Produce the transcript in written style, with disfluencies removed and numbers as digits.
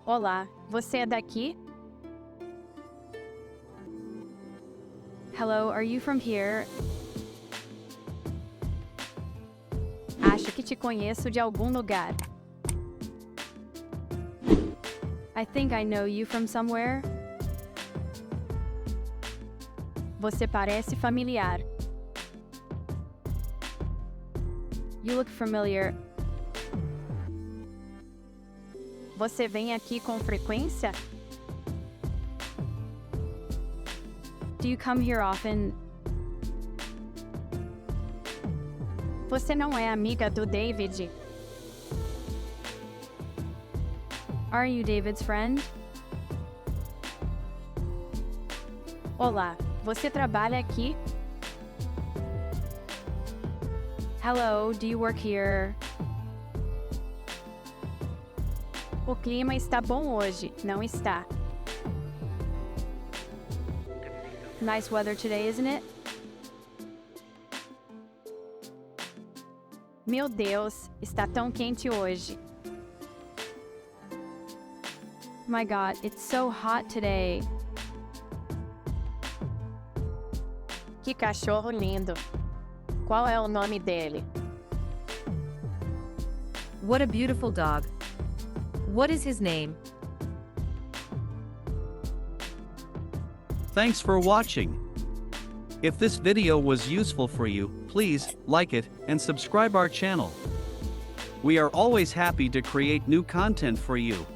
Olá, você é daqui? Hello, are you from here? Acho que te conheço de algum lugar. I think I know you from somewhere. Você parece familiar. You look familiar. Você vem aqui com frequência? Do you come here often? Você não é amiga do David? Are you David's friend? Olá, você trabalha aqui? Hello, do you work here? O clima está bom hoje, não está? Nice weather today, isn't it? Meu Deus, está tão quente hoje. My God, it's so hot today. Que cachorro lindo. Qual é o nome dele? What a beautiful dog. What is his name? Thanks for watching. If this video was useful for you, please like it and subscribe our channel. We are always happy to create new content for you.